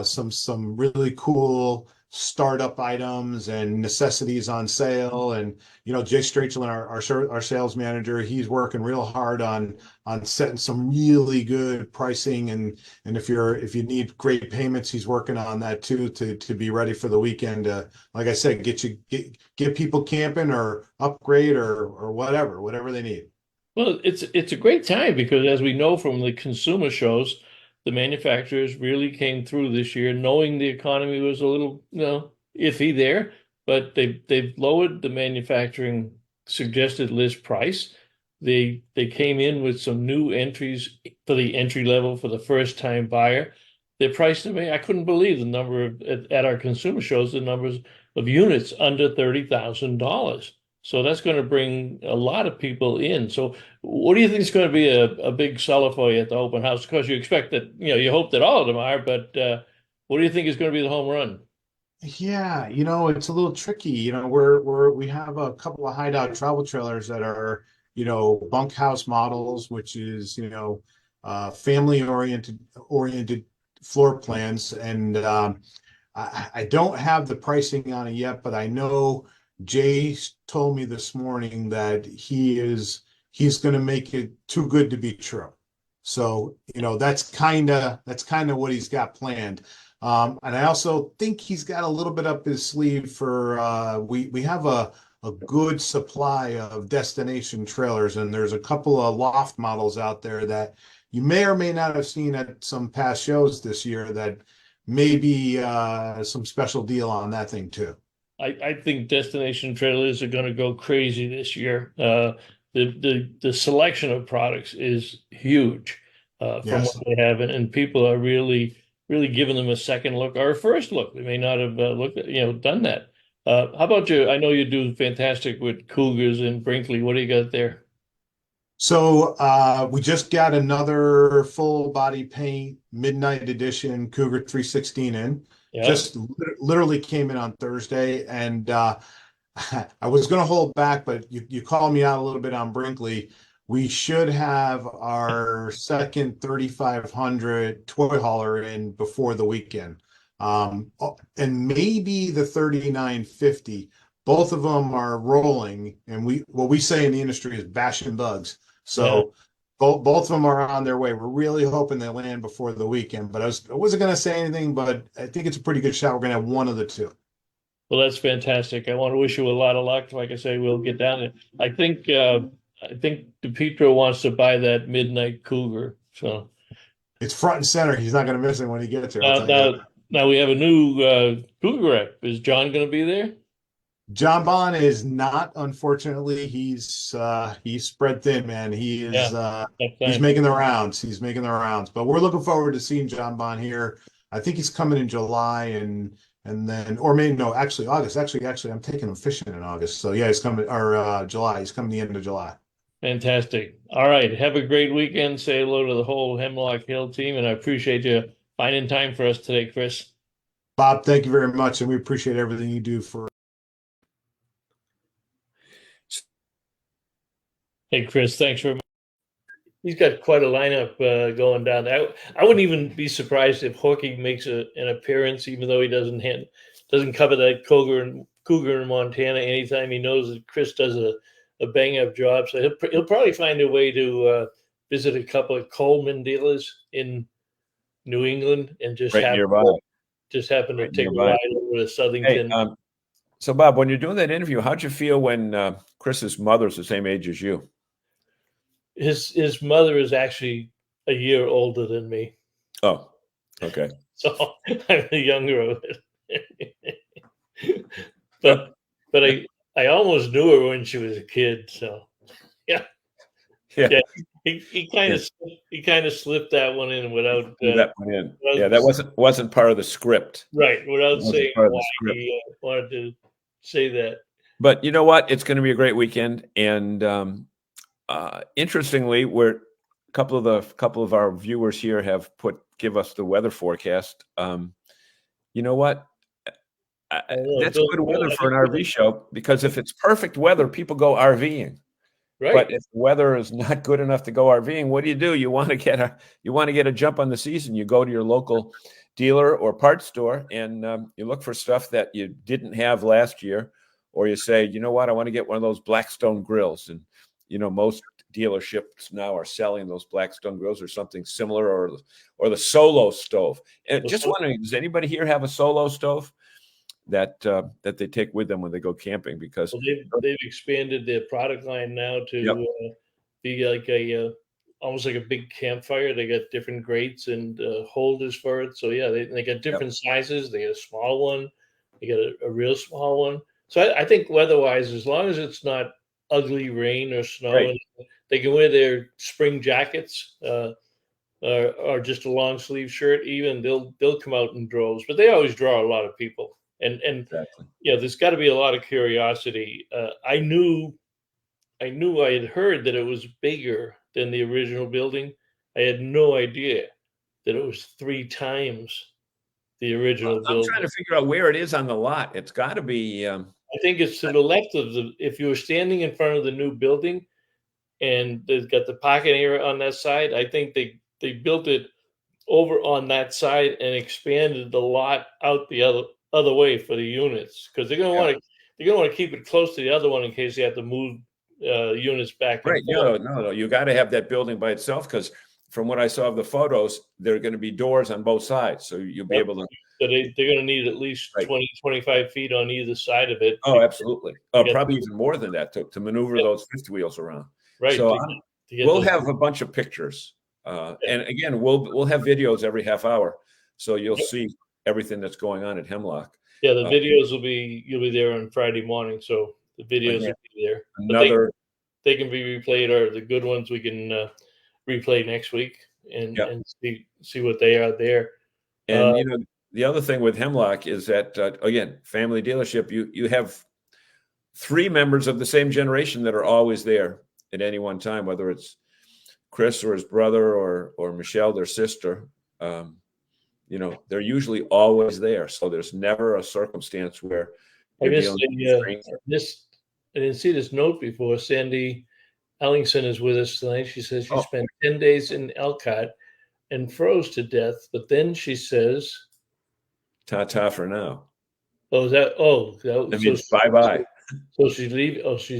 some really cool startup items and necessities on sale. And Jay Strachelin, our sales manager, he's working real hard on setting some really good pricing. And if you need great payments, he's working on that too, to be ready for the weekend. Like I said, get people camping or upgrade or whatever they need. Well, it's a great time because as we know from the consumer shows, the manufacturers really came through this year, knowing the economy was a little, iffy there, but they've lowered the manufacturing suggested list price. They came in with some new entries for the entry level for the first time buyer. They're priced to me. I couldn't believe the number at our consumer shows, the numbers of units under $30,000. So that's going to bring a lot of people in. So what do you think is going to be a big seller for you at the open house? Of course, you expect that, you hope that all of them are, but what do you think is going to be the home run? Yeah, it's a little tricky. We have a couple of hideout travel trailers that are, bunkhouse models, which is, family oriented floor plans. And I don't have the pricing on it yet, but I know Jay told me this morning that he's going to make it too good to be true. So, that's kind of what he's got planned. And I also think he's got a little bit up his sleeve for we have a good supply of destination trailers, and there's a couple of loft models out there that you may or may not have seen at some past shows this year that may be some special deal on that thing too. I think destination trailers are going to go crazy this year. The selection of products is huge from Yes. what they have, and people are really giving them a second look or a first look. They may not have done that. How about you? I know you do fantastic with Cougars and Brinkley. What do you got there? So we just got another full body paint midnight edition Cougar 316 in. Yeah. Just literally came in on Thursday, and I was going to hold back, but you called me out a little bit on Brinkley. We should have our second 3500 toy hauler in before the weekend, and maybe the 3950. Both of them are rolling, and what we say in the industry is bashing bugs. So both of them are on their way. We're really hoping they land before the weekend, but I wasn't going to say anything, but I think it's a pretty good shot. We're going to have one of the two. Well, that's fantastic. I want to wish you a lot of luck. Like I say, we'll get down there. I think DePietro wants to buy that midnight Cougar. So it's front and center. He's not going to miss it when he gets here. Now we have a new Cougar rep. Is John going to be there? John Bond is not, unfortunately. He's spread thin, man. He is he's making the rounds. He's making the rounds. But we're looking forward to seeing John Bond here. I think he's coming in July and then, or maybe no, actually August. Actually, I'm taking him fishing in August. So yeah, he's coming, or July. He's coming the end of July. Fantastic. All right. Have a great weekend. Say hello to the whole Hemlock Hill team, and I appreciate you finding time for us today, Chris. Bob, thank you very much, and we appreciate everything you do for. Hey, Chris, thanks very much. He's got quite a lineup going down there. I wouldn't even be surprised if Horky makes an appearance, even though he doesn't cover that Cougar in Montana anytime he knows that Chris does a bang-up job. So he'll probably find a way to visit a couple of Coleman dealers in New England and just happen to take a ride over to Southington. Hey, so, Bob, when you're doing that interview, how'd you feel when Chris's mother's the same age as you? His mother is actually a year older than me. Oh, okay. So I'm the younger of it. but I almost knew her when she was a kid. So yeah. Yeah. He kind of slipped that one in without That one in. without Yeah, that wasn't part of the script. right, It without wasn't saying part of the why script. he wanted to say that. But you know what? It's going to be a great weekend, and interestingly, we're a couple of our viewers here have give us the weather forecast. You know what? That's Bill, good weather I for an think RV show, because if it's perfect weather, people go RVing. right. But if the weather is not good enough to go RVing, what do? You want to get a jump on the season. You go to your local dealer or parts store, and you look for stuff that you didn't have last year, or you say, you know what, I want to get one of those Blackstone grills. And most dealerships now are selling those Blackstone grills or something similar, or the Solo stove. And just wondering, does anybody here have a Solo stove that they take with them when they go camping? Because Well, they've expanded their product line now to Yep. Be like a almost like a big campfire. They got different grates and holders for it. So yeah, they got different sizes. They got a small one. They got a real small one. So I think weather-wise, as long as it's not ugly rain or snow, Right. and they can wear their spring jackets or just a long sleeve shirt, even they'll come out in droves. But they always draw a lot of people. And Exactly. there's got to be a lot of curiosity. I knew I had heard that it was bigger than the original building. I had no idea that it was 3 times the original I'm building. trying to figure out where it is on the lot. It's got to be. I think it's to the left of if you were standing in front of the new building and they've got the parking area on that side, I think they built it over on that side and expanded the lot out the other way for the units, because they're going to want to keep it close to the other one in case they have to move units back and Right. forth. No. You got to have that building by itself, because from what I saw of the photos, there are going to be doors on both sides. So you'll be able to. So they're going to need at least 20, 25 feet on either side of it. Oh, absolutely. Probably even more than that to maneuver those fifth wheels around. Right. So we'll have a bunch of pictures. And again, we'll have videos every half hour. So you'll see everything that's going on at Hemlock. Yeah, the videos you'll be there on Friday morning. So the videos will be there. They can be replayed, or the good ones we can replay next week and see what they are there. And the other thing with Hemlock is that again, family dealership, you have 3 members of the same generation that are always there at any one time, whether it's Chris or his brother or Michelle, their sister. They're usually always there. So there's never a circumstance where I didn't see this note before. Sandy Ellingson is with us tonight. She says she spent 10 days in Elcott and froze to death, but then she says, "Ta-ta for now." Oh, that means bye-bye. So she's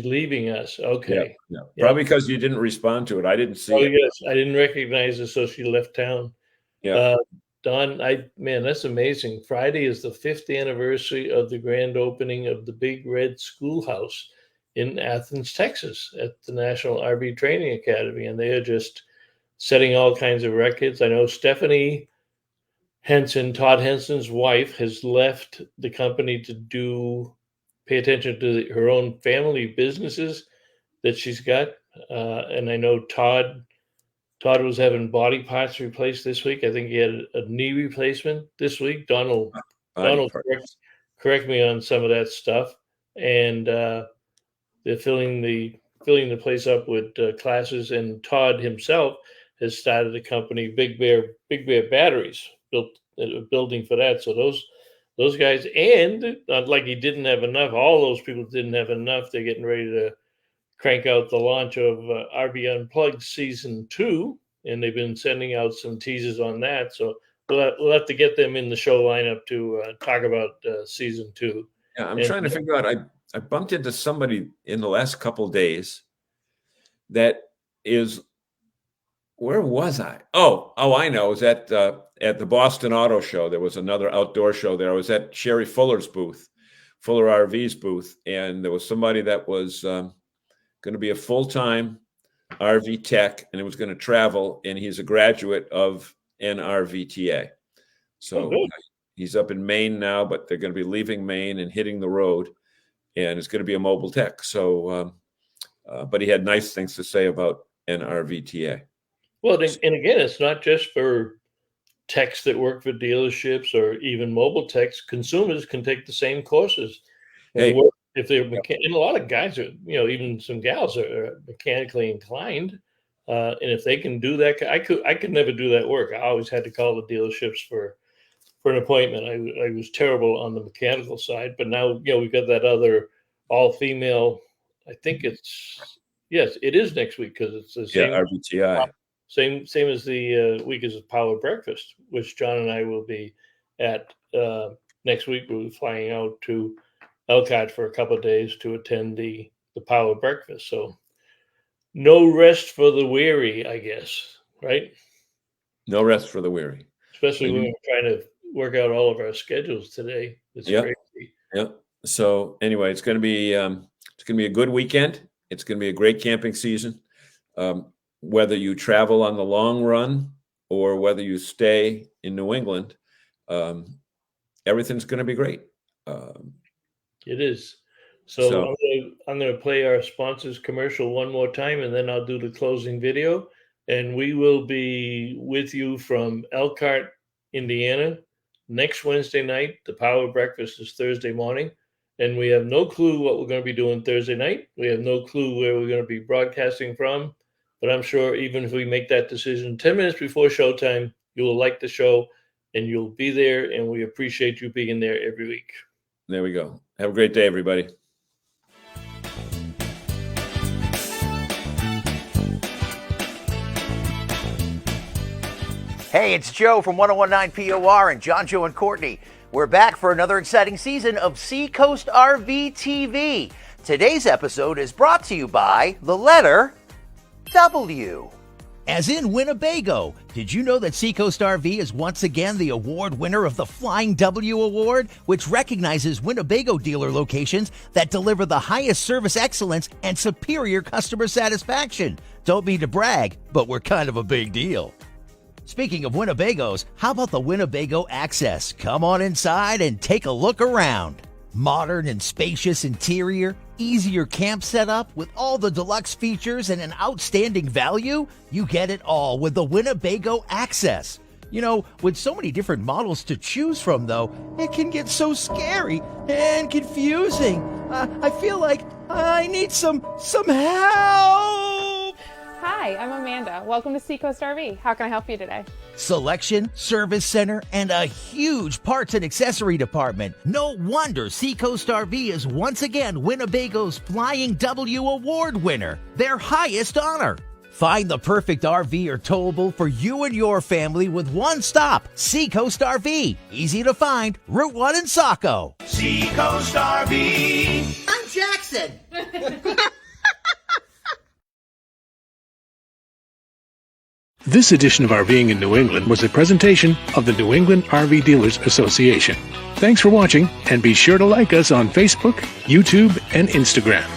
leaving us. Okay. Yeah. Probably because you didn't respond to it. I didn't see it. Yes, I didn't recognize her, so she left town. Yeah. Don, that's amazing. Friday is the 5th anniversary of the grand opening of the Big Red Schoolhouse in Athens, Texas, at the National RV Training Academy, and they are just setting all kinds of records. I know Stephanie Henson, Todd Henson's wife, has left the company to pay attention to her own family businesses that she's got. And I know Todd was having body parts replaced this week. I think he had a knee replacement this week. Donald correct me on some of that stuff. And they're filling the place up with classes. And Todd himself has started a company, Big Bear Batteries, built a building for that. So those guys, and not like he didn't have enough. All those people didn't have enough. They're getting ready to crank out the launch of RV Unplugged Season 2, and they've been sending out some teasers on that. So we'll have to get them in the show lineup to talk about Season 2. Yeah, I'm trying to figure out. I bumped into somebody in the last couple of days that is. Where was I? Oh, I know. I was at the Boston Auto Show. There was another outdoor show there. I was at Sherry Fuller's booth, Fuller RV's booth, and there was somebody that was going to be a full-time RV tech, and it was going to travel, and he's a graduate of NRVTA. So he's up in Maine now, but they're going to be leaving Maine and hitting the road, and it's going to be a mobile tech. So, but he had nice things to say about and RVTA. Well, and again, it's not just for techs that work for dealerships or even mobile techs. Consumers can take the same courses. And Hey. if they're and a lot of guys are, even some gals are mechanically inclined. And if they can do that, I could never do that work. I always had to call the dealerships for an appointment. I was terrible on the mechanical side, but now, we've got that other all female. I think it is next week because it's the same RVTI. Same as the week as a Power Breakfast, which John and I will be at next week. We'll be flying out to Elkhart for a couple of days to attend the Power Breakfast. So no rest for the weary, I guess, right? No rest for the weary. Especially when we're trying to work out all of our schedules today. It's crazy. Yep. So anyway, it's going to be a good weekend. It's going to be a great camping season. Whether you travel on the long run or whether you stay in New England, everything's going to be great. It is. So I'm going to play our sponsors commercial one more time, and then I'll do the closing video. And we will be with you from Elkhart, Indiana, next Wednesday night. The Power Breakfast is Thursday morning. And we have no clue what we're going to be doing Thursday night. We have no clue where we're going to be broadcasting from. But I'm sure even if we make that decision 10 minutes before showtime, you will like the show and you'll be there. And we appreciate you being there every week. There we go. Have a great day, everybody. Hey, it's Joe from 1019 POR and John, Joe, and Courtney. We're back for another exciting season of Seacoast RV TV. Today's episode is brought to you by the letter W. As in Winnebago. Did you know that Seacoast RV is once again the award winner of the Flying W Award, which recognizes Winnebago dealer locations that deliver the highest service excellence and superior customer satisfaction? Don't mean to brag, but we're kind of a big deal. Speaking of Winnebagos, how about the Winnebago Access? Come on inside and take a look around. Modern and spacious interior, easier camp setup with all the deluxe features and an outstanding value? You get it all with the Winnebago Access. With so many different models to choose from, though, it can get so scary and confusing. I feel like I need some help. Hi, I'm Amanda. Welcome to Seacoast RV. How can I help you today? Selection, service center, and a huge parts and accessory department. No wonder Seacoast RV is once again Winnebago's Flying W Award winner, their highest honor. Find the perfect RV or towable for you and your family with one stop, Seacoast RV. Easy to find, Route 1 in Saco. Seacoast RV. I'm Jackson. This edition of RVing in New England was a presentation of the New England RV Dealers Association. Thanks for watching, and be sure to like us on Facebook, YouTube, and Instagram.